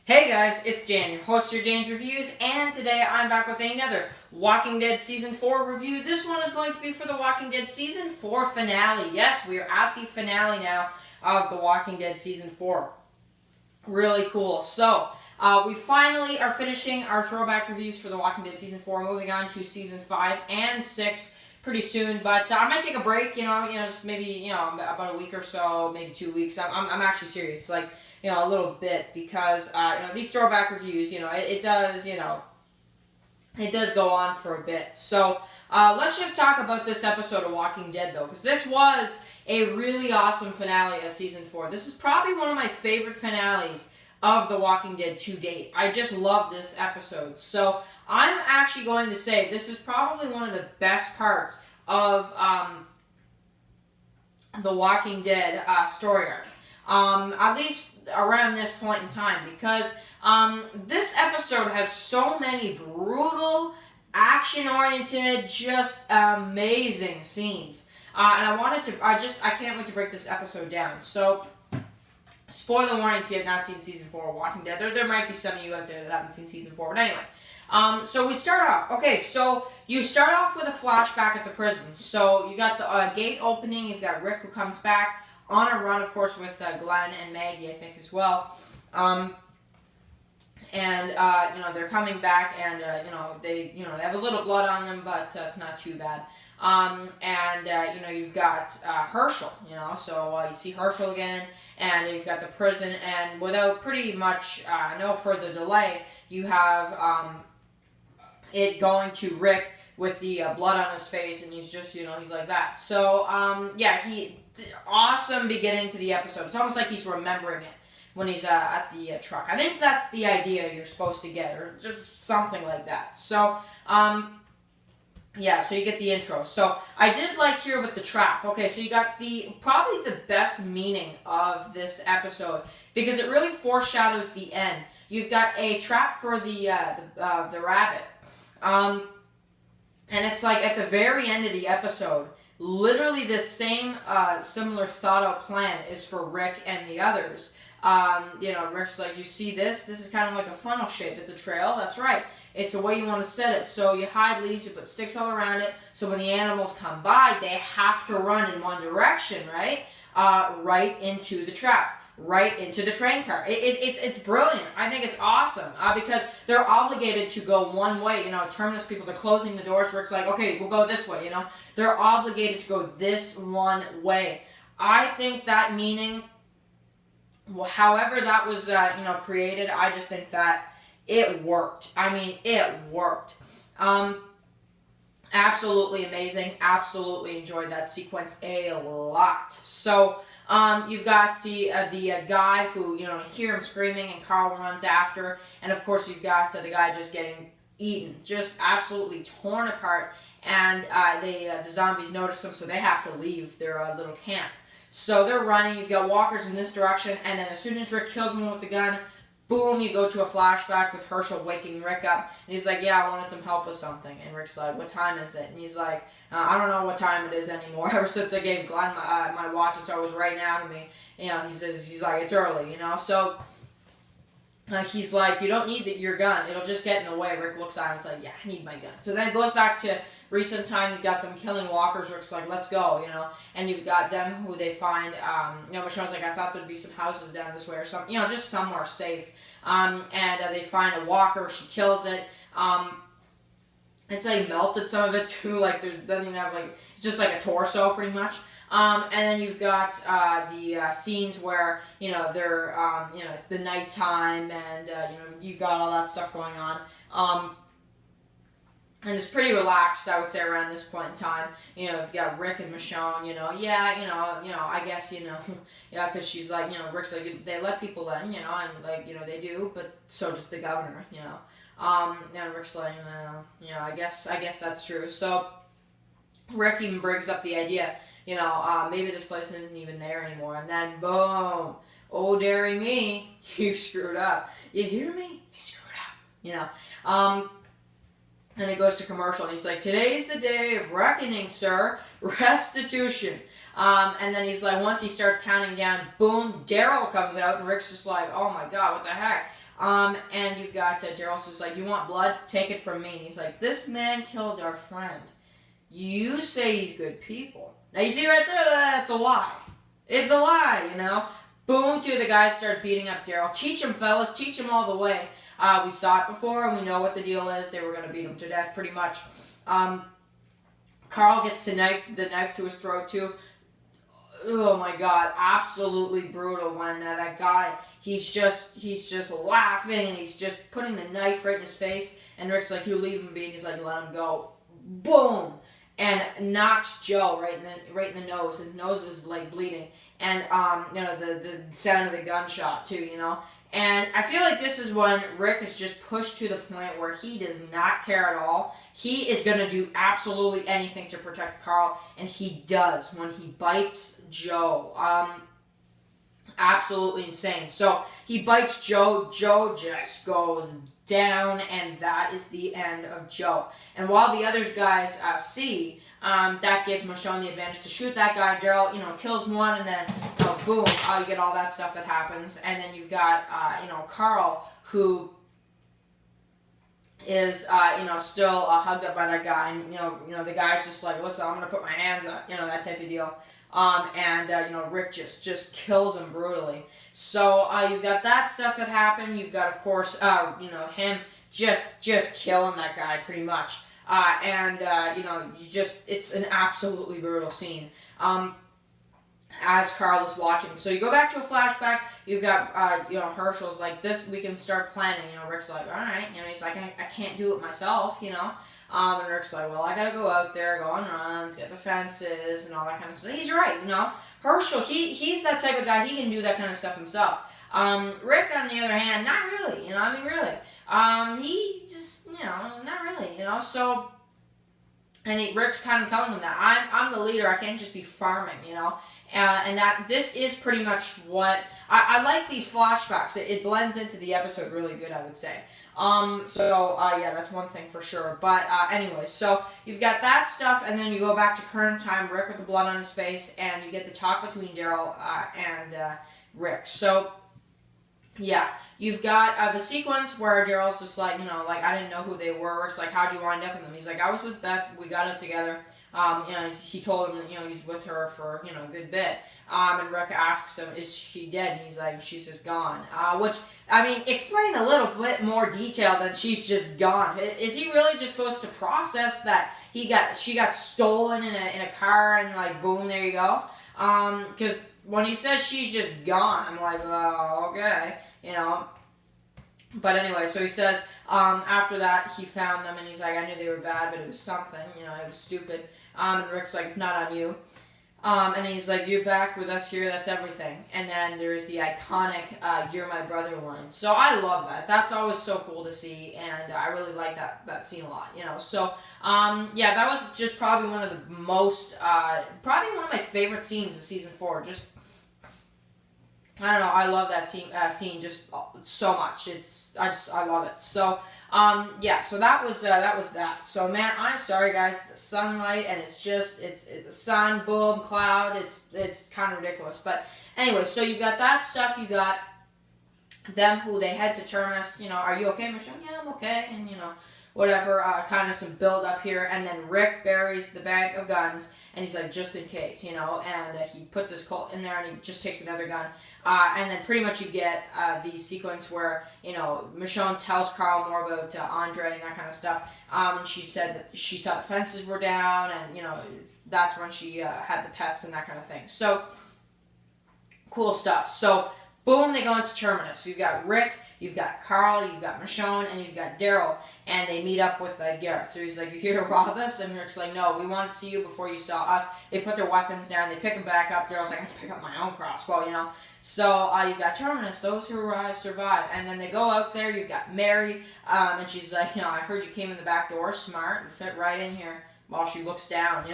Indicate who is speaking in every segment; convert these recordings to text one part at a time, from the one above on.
Speaker 1: Hey guys, it's Dan, your host of Dan's Reviews, and today I'm back with another Walking Dead Season 4 review. This one is going to be for the Walking Dead Season 4 finale. Yes, we are at the finale now of the Walking Dead Season 4. Really cool. So, we finally are finishing our throwback reviews for the Walking Dead Season 4, moving on to Season 5 and 6 pretty soon, but I might take a break, just maybe, about a week or so, maybe 2 weeks. I'm actually serious, a little bit, because, these throwback reviews, it does go on for a bit. So, let's just talk about this episode of Walking Dead, though, because this was a really awesome finale of Season 4. This is probably one of my favorite finales of The Walking Dead to date. I just love this episode. So, I'm actually going to say this is probably one of the best parts of The Walking Dead story arc. At least around this point in time, because this episode has so many brutal, action-oriented, just amazing scenes. And I can't wait to break this episode down. So, spoiler warning if you have not seen Season 4 of Walking Dead. There might be some of you out there that haven't seen Season 4, but anyway. So we start off. Okay, so you start off with a flashback at the prison. So you got the gate opening, you've got Rick who comes back, on a run, of course, with Glenn and Maggie, I think, as well. They're coming back, and they have a little blood on them, but it's not too bad. You've got Herschel, so you see Herschel again, and you've got the prison, and without pretty much no further delay, you have it going to Rick with the blood on his face, and he's just, he's like that. So, awesome beginning to the episode. It's almost like he's remembering it when he's at the truck. I think that's the idea you're supposed to get, or just something like that. So, so you get the intro. So, I did like here with the trap. Okay, so you got probably the best meaning of this episode, because it really foreshadows the end. You've got a trap for the rabbit. And it's like at the very end of the episode, literally the same similar thought out plan is for Rick and the others. Rick's like, you see this? This is kind of like a funnel shape at the trail. That's right. It's the way you want to set it. So you hide leaves, you put sticks all around it. So when the animals come by, they have to run in one direction, right? Right into the trap. Right into the train car. It's brilliant. I think it's awesome because they're obligated to go one way. Terminus people, they're closing the doors where it's like, okay, we'll go this way. They're obligated to go this one way. I think that meaning, however that was, created, I just think that it worked. I mean, it worked. Absolutely amazing. Absolutely enjoyed that sequence a lot. So, you've got the guy who, you hear him screaming and Carl runs after. And of course you've got the guy just getting eaten, just absolutely torn apart. And the zombies notice them, so they have to leave their little camp. So they're running, you've got walkers in this direction, and then as soon as Rick kills one with the gun, boom, you go to a flashback with Herschel waking Rick up. And he's like, yeah, I wanted some help with something. And Rick's like, what time is it? And he's like, I don't know what time it is anymore. Ever since I gave Glenn my watch, it's always right now to me. He's like, it's early, So he's like, you don't need your gun. It'll just get in the way. Rick looks at him and is like, yeah, I need my gun. So then it goes back to recent time. You've got them killing walkers. Rick's like, let's go, And you've got them who they find, Michonne's like, I thought there'd be some houses down this way or something, just somewhere safe. They find a walker. She kills it. It's like melted some of it too. Like there doesn't even have it's just like a torso pretty much. And then you've got the scenes where they're it's the nighttime and you've got all that stuff going on. And it's pretty relaxed, I would say, around this point in time. You've got Rick and Michonne, I guess, because she's like, Rick's like, they let people in, and they do, but so does the governor, And Rick's like, I guess that's true. So Rick even brings up the idea, maybe this place isn't even there anymore, and then boom, oh, dearie me, you screwed up. You hear me? You screwed up, And it goes to commercial, and he's like, "Today's the day of reckoning, sir. Restitution." And then he's like, once he starts counting down, boom, Daryl comes out, and Rick's just like, "Oh my god, what the heck?" And you've got Daryl who's like, "You want blood? Take it from me." And he's like, "This man killed our friend. You say he's good people. Now you see right there, that's a lie. It's a lie, you know." Boom, two of the guys start beating up Daryl. Teach him, fellas. Teach him all the way. We saw it before, and we know what the deal is. They were going to beat him to death, pretty much. Carl gets the knife to his throat, too. Oh, my God. Absolutely brutal when that guy, he's just laughing, and he's just putting the knife right in his face. And Rick's like, "You leave him be," and he's like, "Let him go." Boom! And knocks Joe right in the nose. His nose is, like, bleeding. And, the sound of the gunshot, too, you know. And I feel like this is when Rick is just pushed to the point where he does not care at all. He is going to do absolutely anything to protect Carl, and he does when he bites Joe. Absolutely insane. So he bites Joe. Joe just goes down, and that is the end of Joe. And while the other guys see, that gives Michonne the advantage to shoot that guy. Daryl, kills one, and then boom, you get all that stuff that happens. And then you've got Carl, who is still hugged up by that guy, and the guy's just like, "Listen, I'm gonna put my hands up," that type of deal. Rick just kills him brutally. So you've got that stuff that happened. You've got, of course, him just killing that guy pretty much. It's an absolutely brutal scene. As Carl is watching. So you go back to a flashback, you've got, Herschel's like, "This, we can start planning." Rick's like, "All right." He's like, I can't do it myself, And Rick's like, "Well, I gotta go out there, go on runs, get the fences, and all that kind of stuff." He's right, Herschel, he's that type of guy, he can do that kind of stuff himself. Rick, on the other hand, not really, really. He just, not really, so... And Rick's kind of telling him that I'm the leader. I can't just be farming, and that this is pretty much what I like these flashbacks. It blends into the episode really good, I would say. That's one thing for sure. But anyway, so you've got that stuff, and then you go back to current time. Rick with the blood on his face, and you get the talk between Daryl and Rick. So yeah. You've got the sequence where Daryl's just like, I didn't know who they were. Rick's like, "How'd you wind up with them?" He's like, "I was with Beth. We got it together." He told him that, he's with her for, a good bit. And Rick asks him, "Is she dead?" And he's like, "She's just gone." Which, explain a little bit more detail than "she's just gone." Is he really just supposed to process that she got stolen in a car and, like, boom, there you go? Because when he says she's just gone, I'm like, "Oh, okay." But anyway, so he says, after that, he found them, and he's like, "I knew they were bad, but it was something, it was stupid." And Rick's like, "It's not on you." And then he's like, "You're back with us here, that's everything." And then there's the iconic, "You're my brother" line. So I love that. That's always so cool to see, and I really like that scene a lot, So, that was just probably one of the most, probably one of my favorite scenes of season 4. Just, I don't know, I love that scene just so much. I love it. So, so that was that. So, man, I'm sorry, guys, the sunlight, and it's the sun, boom, cloud, it's kind of ridiculous. But anyway, so you got that stuff, you got them who they head to Terminus, "Are you okay, Michelle?" "Yeah, I'm okay," and, whatever, kind of some build up here, and then Rick buries the bag of guns, and he's like, "Just in case," and he puts his Colt in there, and he just takes another gun, and then pretty much you get the sequence where, Michonne tells Carl more about Andre and that kind of stuff, and she said that she saw the fences were down, and, that's when she had the pets and that kind of thing. So, cool stuff. So, boom, they go into Terminus. So you've got Rick, you've got Carl, you've got Michonne, and you've got Daryl, and they meet up with Gareth. So he's like, "You here to rob us?" And Rick's like, "No, we wanted to see you before you saw us." They put their weapons down, they pick them back up. Daryl's like, "I can pick up my own crossbow," So you've got Terminus, those who arrive survive. And then they go out there, you've got Mary, and she's like, "I heard you came in the back door, smart, and fit right in here." While she looks down,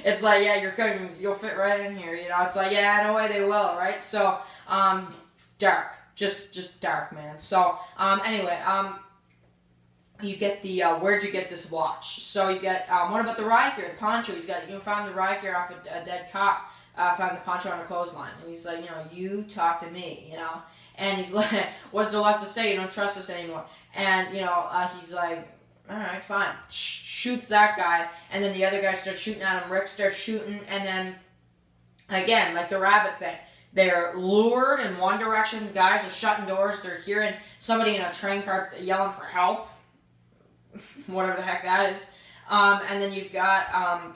Speaker 1: It's like, "Yeah, you're good, you'll fit right in here," It's like, yeah, no way they will, right? So, dark. Just dark, man. So, anyway, you get the where'd you get this watch? So you get what about the riot gear, the poncho? He's got found the riot gear off a dead cop. Found the poncho on a clothesline, and he's like, you talk to me, and he's like, what's there left to say? You don't trust us anymore, and he's like, all right, fine. Shoots that guy, and then the other guy starts shooting at him. Rick starts shooting, and then again, like the rabbit thing. They're lured in one direction. The guys are shutting doors. They're hearing somebody in a train car yelling for help. Whatever the heck that is. And then you've got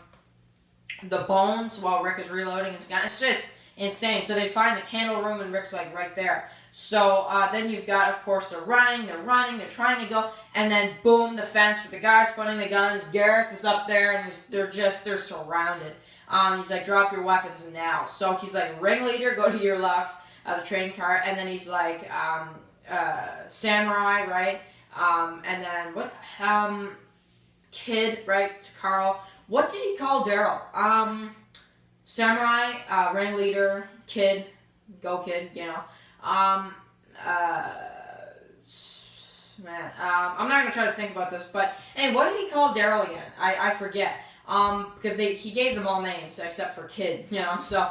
Speaker 1: the bones while Rick is reloading his gun. It's just insane. So they find the candle room, and Rick's like right there. So then you've got, of course, they're running, they're trying to go, and then boom, the fence with the guys pointing the guns. Gareth is up there, and they're surrounded. He's like, drop your weapons now. So he's like, ringleader, go to your left, the train car, and then he's like, samurai, right? And then what? Kid, right? To Carl. What did he call Daryl? Samurai, ringleader, kid, go kid, man, I'm not gonna try to think about this, but hey, what did he call Daryl again? I forget. Because he gave them all names except for Kid, So,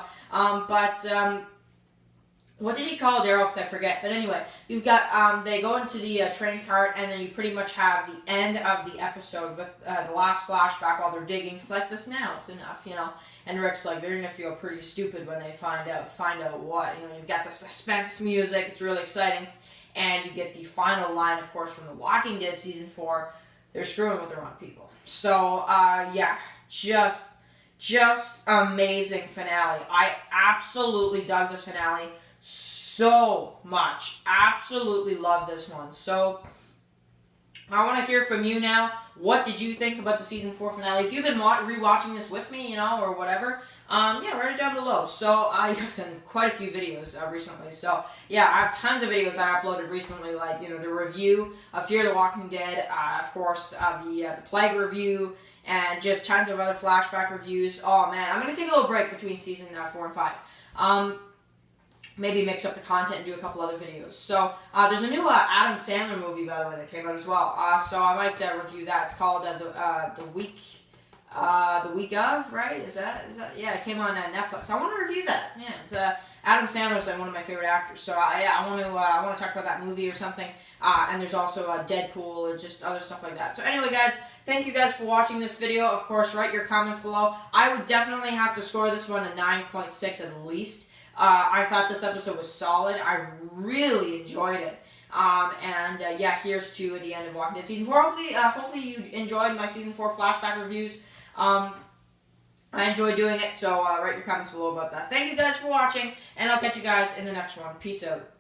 Speaker 1: what did he call Daryl? Because I forget. But anyway, you've got they go into the train cart, and then you pretty much have the end of the episode with the last flashback while they're digging. It's like this now. It's enough, And Rick's like, they're gonna feel pretty stupid when they find out what. You've got the suspense music. It's really exciting, and you get the final line, of course, from The Walking Dead season 4. They're screwing with the wrong people. So, yeah, just amazing finale. I absolutely dug this finale so much. Absolutely love this one. So, I want to hear from you now. What did you think about the season 4 finale? If you've been rewatching this with me, or whatever, yeah, write it down below. So, I've done quite a few videos recently. So, yeah, I have tons of videos I uploaded recently, like, the review of Fear the Walking Dead, of course, the Plague review, and just tons of other flashback reviews. Oh, man, I'm going to take a little break between season 4 and 5. Maybe mix up the content and do a couple other videos. So, there's a new Adam Sandler movie, by the way, that came out as well. So I might review that. It's called The Week of, right? Is that? Yeah, it came on Netflix. I want to review that. Yeah, it's Adam Sandler's one of my favorite actors. So yeah, I want to talk about that movie or something. And there's also Deadpool and just other stuff like that. So anyway, guys, thank you guys for watching this video. Of course, write your comments below. I would definitely have to score this one a 9.6 at least. I thought this episode was solid. I really enjoyed it. Yeah, here's to the end of Walking Dead Season 4. Hopefully you enjoyed my Season 4 flashback reviews. I enjoyed doing it, so write your comments below about that. Thank you guys for watching, and I'll catch you guys in the next one. Peace out.